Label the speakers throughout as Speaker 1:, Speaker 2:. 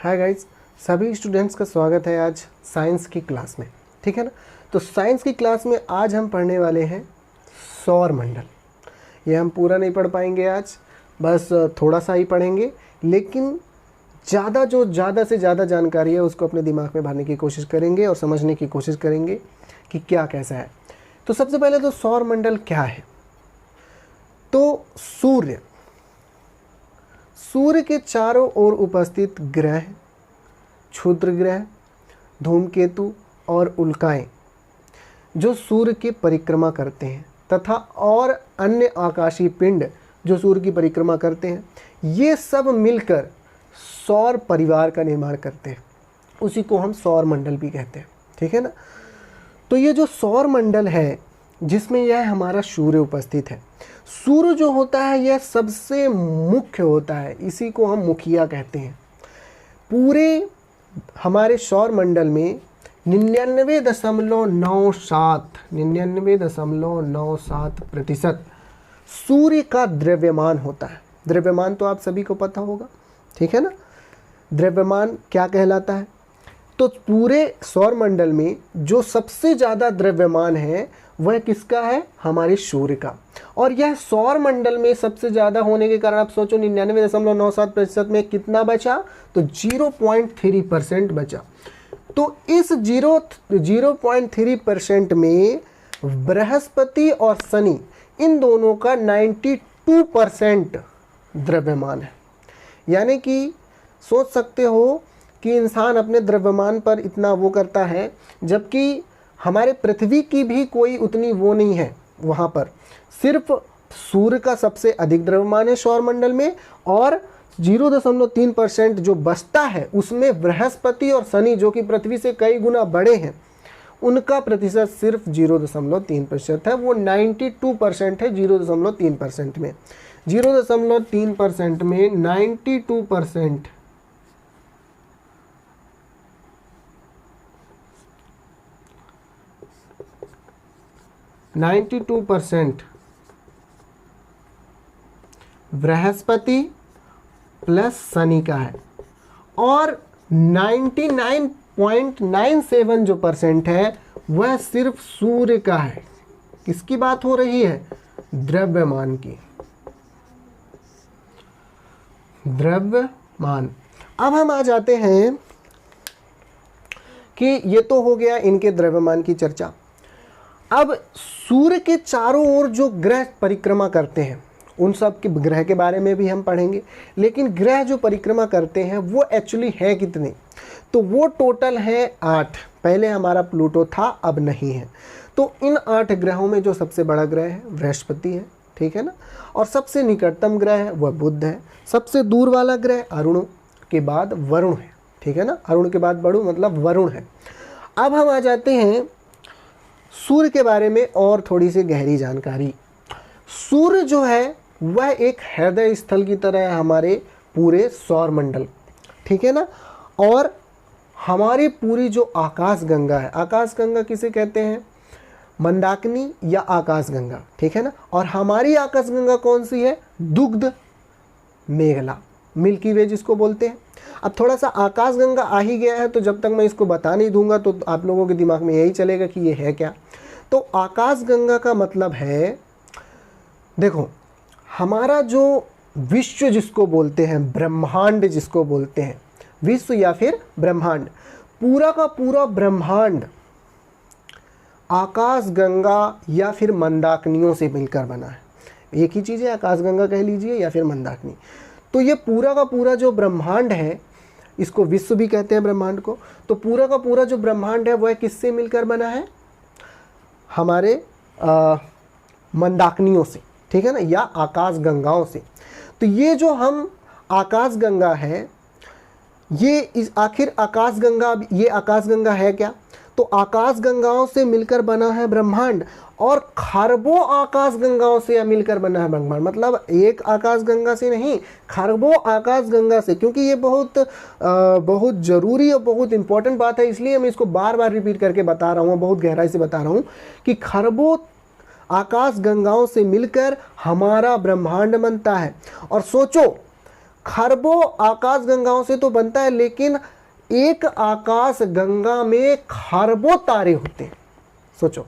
Speaker 1: Hi guys, सभी students का स्वागत है आज साइंस की क्लास में। ठीक है ना। तो साइंस की क्लास में आज हम पढ़ने वाले हैं सौर मंडल। ये हम पूरा नहीं पढ़ पाएंगे आज, बस थोड़ा सा ही पढ़ेंगे, लेकिन ज़्यादा से ज़्यादा जानकारी है उसको अपने दिमाग में भरने की कोशिश करेंगे और समझने की कोशिश करेंगे कि क्या कैसा है। तो सबसे पहले तो सौर मंडल क्या है। तो सूर्य के चारों ओर उपस्थित ग्रह, क्षुद्र ग्रह, धूमकेतु और उल्काएं जो सूर्य की परिक्रमा करते हैं तथा और अन्य आकाशीय पिंड जो सूर्य की परिक्रमा करते हैं, ये सब मिलकर सौर परिवार का निर्माण करते हैं। उसी को हम सौर मंडल भी कहते हैं। ठीक है ना। तो ये जो सौर मंडल है जिसमें यह हमारा सूर्य उपस्थित है, सूर्य जो होता है यह सबसे मुख्य होता है, इसी को हम मुखिया कहते हैं। पूरे हमारे सौर मंडल में 99.97% सूर्य का द्रव्यमान होता है। द्रव्यमान तो आप सभी को पता होगा, ठीक है ना। द्रव्यमान क्या कहलाता है। तो पूरे सौर मंडल में जो सबसे ज़्यादा द्रव्यमान है वह किसका है, हमारे सूर्य का। और यह सौर मंडल में सबसे ज़्यादा होने के कारण आप सोचो 99.97% में कितना बचा, तो 0.3% बचा। तो इस 0.3% में बृहस्पति और शनि इन दोनों का 92% द्रव्यमान है। यानी कि सोच सकते हो कि इंसान अपने द्रव्यमान पर इतना वो करता है, जबकि हमारे पृथ्वी की भी कोई उतनी वो नहीं है। वहाँ पर सिर्फ सूर्य का सबसे अधिक द्रव्यमान है सौर मंडल में, और 0.3% जो बचता है उसमें बृहस्पति और शनि जो कि पृथ्वी से कई गुना बड़े हैं, उनका प्रतिशत सिर्फ 0.3% है। वो 92% है 0.3% में। 0.3% में 92% 92% बृहस्पति प्लस शनि का है, और 99.97 जो परसेंट है वह सिर्फ सूर्य का है। किसकी बात हो रही है, द्रव्यमान की। द्रव्यमान। अब हम आ जाते हैं कि ये तो हो गया इनके द्रव्यमान की चर्चा। अब सूर्य के चारों ओर जो ग्रह परिक्रमा करते हैं उन सब के ग्रह के बारे में भी हम पढ़ेंगे, लेकिन ग्रह जो परिक्रमा करते हैं वो एक्चुअली है कितने, तो वो टोटल है 8। पहले हमारा प्लूटो था, अब नहीं है। तो इन 8 ग्रहों में जो सबसे बड़ा ग्रह है बृहस्पति है, ठीक है ना, और सबसे निकटतम ग्रह है वह बुध है। सबसे दूर वाला ग्रह अरुण के बाद वरुण है, ठीक है ना। अरुण के बाद बड़ू मतलब वरुण है। अब हम आ जाते हैं सूर्य के बारे में और थोड़ी सी गहरी जानकारी। सूर्य जो है वह एक हृदय स्थल की तरह है हमारे पूरे सौर मंडल, ठीक है ना। और हमारी पूरी जो आकाशगंगा है, आकाशगंगा किसे कहते हैं, मंदाकिनी या आकाशगंगा, ठीक है ना। और हमारी आकाशगंगा कौन सी है, दुग्ध मेघला, मिल्की वे जिसको बोलते हैं। अब थोड़ा सा आकाशगंगा आ ही गया है, तो जब तक मैं इसको बता नहीं दूंगा तो आप लोगों के दिमाग में यही चलेगा कि ये है क्या। तो आकाशगंगा का मतलब है, देखो हमारा जो विश्व जिसको बोलते हैं, ब्रह्मांड जिसको बोलते हैं, विश्व या फिर ब्रह्मांड, पूरा का पूरा ब्रह्मांड आकाशगंगा या फिर मंदाकिनियों से मिलकर बना है। एक ही चीज़ है, आकाशगंगा कह लीजिए या फिर मंदाकिनी। तो ये पूरा का पूरा जो ब्रह्मांड है, इसको विश्व भी कहते हैं ब्रह्मांड को। तो पूरा का पूरा जो ब्रह्मांड है वह किससे मिलकर बना है, हमारे मंदाकिनियों से, ठीक है ना, या आकाशगंगाओं से। तो ये जो हम आकाशगंगा है, ये इस आखिर आकाशगंगा, ये आकाशगंगा है क्या, तो आकाशगंगाओं से मिलकर बना है ब्रह्मांड, और खरबों आकाशगंगाओं से मिलकर बना है ब्रह्मांड। मतलब एक आकाशगंगा से नहीं, खरबों आकाशगंगा से। क्योंकि ये बहुत ज़रूरी और बहुत इंपॉर्टेंट बात है, इसलिए मैं इसको बार बार रिपीट करके बता रहा हूँ, बहुत गहराई से बता रहा हूँ कि खरबों आकाशगंगाओं से मिलकर हमारा ब्रह्मांड बनता है। और सोचो खरबों आकाश गंगाओं से तो बनता है, लेकिन एक आकाश गंगा में खरबों तारे होते हैं। सोचो,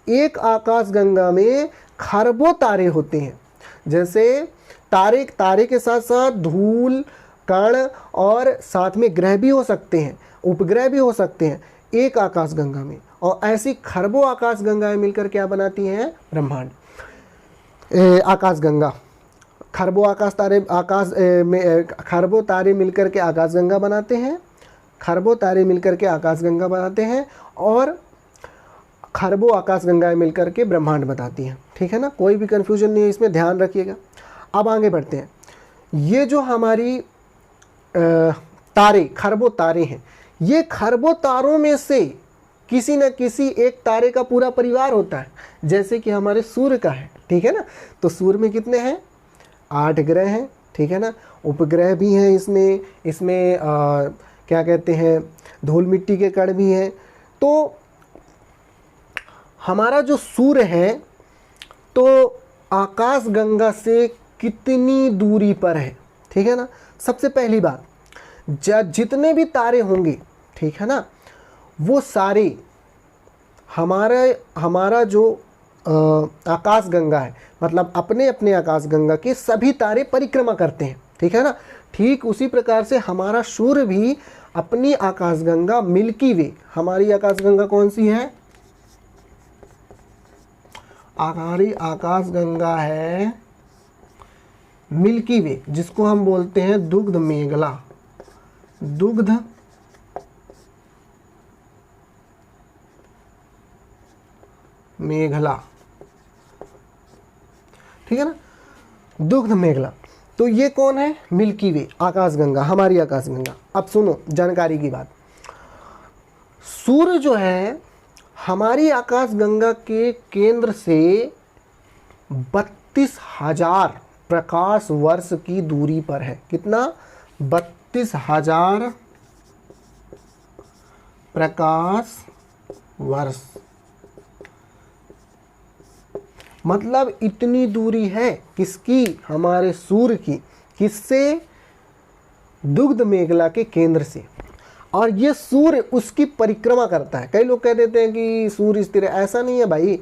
Speaker 1: एक आकाश गंगा में खरबों तारे होते हैं। जैसे तारे के साथ साथ धूल, कण और साथ में ग्रह भी हो सकते हैं, उपग्रह भी हो सकते हैं एक आकाश गंगा में। और ऐसी खरबों आकाश गंगाएं मिलकर क्या बनाती हैं? ब्रह्मांड। आकाश गंगा, खरबों खरबों तारे मिलकर के आकाश गंगा बनाते हैं, खरबों तारे मिलकर के आकाश गंगा बनाते हैं, और खरबों आकाश गंगाएं मिलकर के ब्रह्मांड बताती हैं। ठीक है ना, कोई भी कन्फ्यूजन नहीं है इसमें, ध्यान रखिएगा। अब आगे बढ़ते हैं। ये जो हमारी तारे, खरबों तारे हैं, ये खरबों तारों में से किसी न किसी एक तारे का पूरा परिवार होता है, जैसे कि हमारे सूर्य का है। ठीक है ना, तो सूर्य में कितने हैं? 8 ग्रह हैं। ठीक है ना, उपग्रह भी हैं इसमें क्या कहते हैं, धूल मिट्टी के कण भी हैं। तो हमारा जो सूर्य है तो आकाश गंगा से कितनी दूरी पर है? ठीक है ना, सबसे पहली बात, जितने भी तारे होंगे, ठीक है ना, वो सारे हमारा जो आकाश गंगा है, मतलब अपने अपने आकाश गंगा के सभी तारे परिक्रमा करते हैं। ठीक है ना, ठीक उसी प्रकार से हमारा सूर्य भी अपनी आकाश गंगा मिल्की वे, हमारी आकाश गंगा कौन सी है? हमारी आकाश गंगा है मिल्की वे, जिसको हम बोलते हैं दुग्ध मेघला, दुग्ध मेघला। ठीक है ना, दुग्ध मेघला। तो ये कौन है? मिल्की वे, आकाश गंगा, हमारी आकाश गंगा। अब सुनो जानकारी की बात, सूर्य जो है हमारी आकाश गंगा के केंद्र से 32,000 प्रकाश वर्ष की दूरी पर है। कितना? 32,000 प्रकाश वर्ष, मतलब इतनी दूरी है किसकी? हमारे सूर्य की। किससे? दुग्ध मेघला के केंद्र से। और ये सूर्य उसकी परिक्रमा करता है। कई लोग कह देते हैं कि सूर्य स्थिर है, ऐसा नहीं है भाई,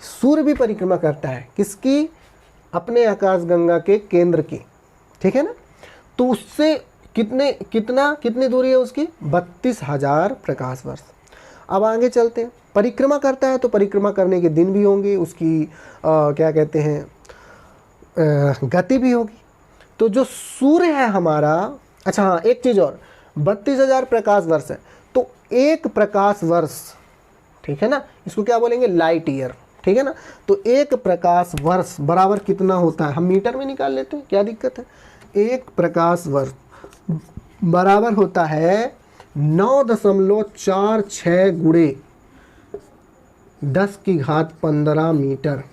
Speaker 1: सूर्य भी परिक्रमा करता है। किसकी? अपने आकाश गंगा के केंद्र की। ठीक है ना, तो उससे कितनी दूरी है उसकी? 32,000 प्रकाश वर्ष। अब आगे चलते हैं। परिक्रमा करता है तो परिक्रमा करने के दिन भी होंगे, उसकी क्या कहते हैं, गति भी होगी। तो जो सूर्य है हमारा, अच्छा हाँ, एक चीज़ और, 32,000 प्रकाश वर्ष है, तो एक प्रकाश वर्ष, ठीक है ना, इसको क्या बोलेंगे? Light year. ठीक है ना, तो एक प्रकाश वर्ष बराबर कितना होता है? हम मीटर में निकाल लेते हैं, क्या दिक्कत है? एक प्रकाश वर्ष बराबर होता है 9.46 गुणे 10⁻15 मीटर।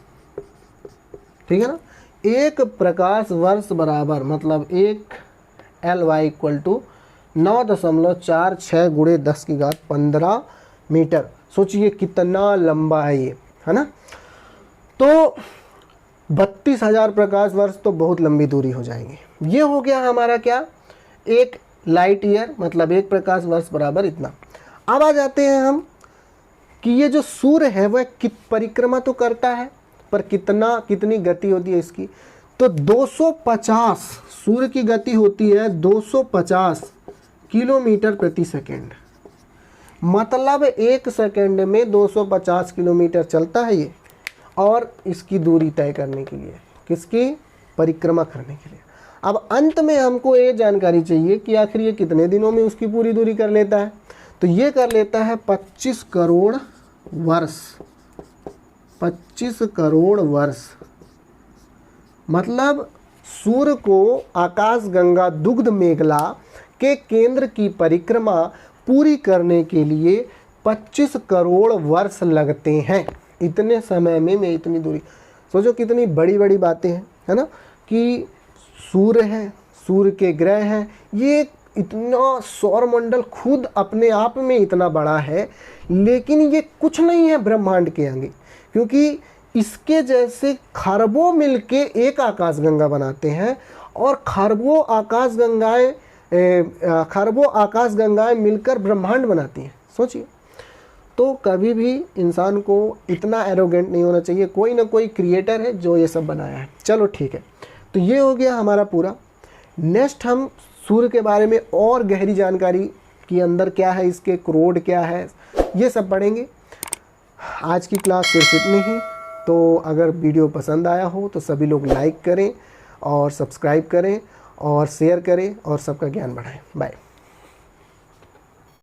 Speaker 1: ठीक है ना, एक प्रकाश वर्ष बराबर, मतलब एक LY इक्वल टू 9.46 गुणे 10⁻15 मीटर। सोचिए कितना लंबा है ये, है ना। तो 32,000 प्रकाश वर्ष तो बहुत लंबी दूरी हो जाएगी। ये हो गया हमारा क्या? एक लाइट ईयर, मतलब एक प्रकाश वर्ष बराबर इतना। अब आ जाते हैं हम कि ये जो सूर्य है वह परिक्रमा तो करता है, पर कितनी गति होती है इसकी? तो 250, सूर्य की गति होती है 250 किलोमीटर प्रति सेकेंड। मतलब एक सेकेंड में 250 किलोमीटर चलता है ये, और इसकी दूरी तय करने के लिए, किसकी? परिक्रमा करने के लिए। अब अंत में हमको ये जानकारी चाहिए कि आखिर ये कितने दिनों में उसकी पूरी दूरी कर लेता है। तो ये कर लेता है 25 करोड़ वर्ष। 25 करोड़ वर्ष, मतलब सूर्य को आकाश गंगा दुग्ध मेघला के केंद्र की परिक्रमा पूरी करने के लिए 25 करोड़ वर्ष लगते हैं। इतने समय में मैं इतनी दूरी, सोचो कितनी बड़ी बड़ी बातें हैं, है ना, कि सूर्य है, सूर्य के ग्रह हैं, ये इतना सौरमंडल खुद अपने आप में इतना बड़ा है, लेकिन ये कुछ नहीं है ब्रह्मांड के आगे, क्योंकि इसके जैसे खरबों मिलके एक आकाशगंगा बनाते हैं, और खरबों आकाशगंगाएं मिलकर ब्रह्मांड बनाती हैं। सोचिए, तो कभी भी इंसान को इतना एरोगेंट नहीं होना चाहिए। कोई ना कोई क्रिएटर है जो ये सब बनाया है। चलो ठीक है, तो ये हो गया हमारा पूरा। नेक्स्ट हम सूर्य के बारे में और गहरी जानकारी कि अंदर क्या है, इसके क्रोड क्या है, ये सब पढ़ेंगे। आज की क्लास सिर्फ इतनी ही। तो अगर वीडियो पसंद आया हो तो सभी लोग लाइक करें और सब्सक्राइब करें और शेयर करें और सबका ज्ञान बढ़ाएं। बाय।